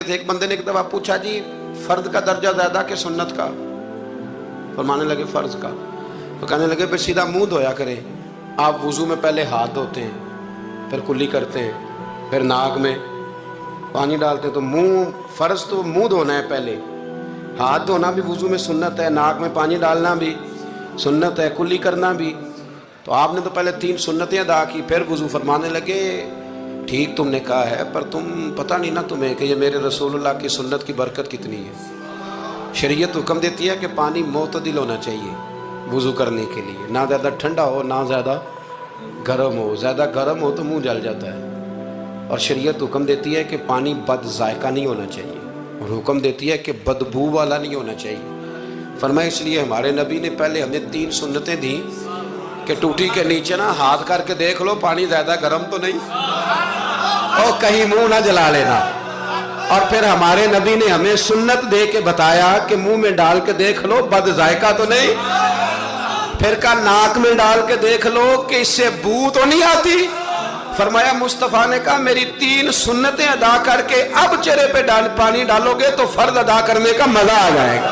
تھے, ایک بندے نے ایک دفعہ پوچھا جی فرد کا درجہ زیادہ کہ سنت کا؟ فرمانے لگے فرض کا. تو کہنے لگے پھر سیدھا منہ دھویا کریں. آپ وضو میں پہلے ہاتھ دھوتے ہیں, پھر کلی کرتے ہیں, پھر ناک میں پانی ڈالتے ہیں. تو منہ فرض تو منہ دھونا ہے پہلے, ہاتھ دھونا بھی وضو میں سنت ہے, ناک میں پانی ڈالنا بھی سنت ہے, کلی کرنا بھی. تو آپ نے تو پہلے 3 سنتیں ادا کی پھر وضو. فرمانے لگے ٹھیک تم نے کہا ہے, پر تم پتہ نہیں نا تمہیں کہ یہ میرے رسول اللہ کی سنت کی برکت کتنی ہے. شریعت حکم دیتی ہے کہ پانی معتدل ہونا چاہیے وضو کرنے کے لیے, نہ زیادہ ٹھنڈا ہو نہ زیادہ گرم ہو. زیادہ گرم ہو تو منہ جل جاتا ہے. اور شریعت حکم دیتی ہے کہ پانی بد ذائقہ نہیں ہونا چاہیے, اور حکم دیتی ہے کہ بدبو والا نہیں ہونا چاہیے. فرمایا اس لیے ہمارے نبی نے پہلے ہمیں 3 سنتیں دیں کہ ٹوٹی کے نیچے نا ہاتھ کر کے دیکھ لو پانی زیادہ گرم تو نہیں, اور کہیں منہ نہ جلا لینا. اور پھر ہمارے نبی نے ہمیں سنت دے کے بتایا کہ منہ میں ڈال کے دیکھ لو بد ذائقہ تو نہیں. پھر کہا ناک میں ڈال کے دیکھ لو کہ اس سے بو تو نہیں آتی. فرمایا مصطفیٰ نے کہا میری 3 سنتیں ادا کر کے اب چہرے پہ پانی ڈالو گے تو فرض ادا کرنے کا مزہ آ جائے گا.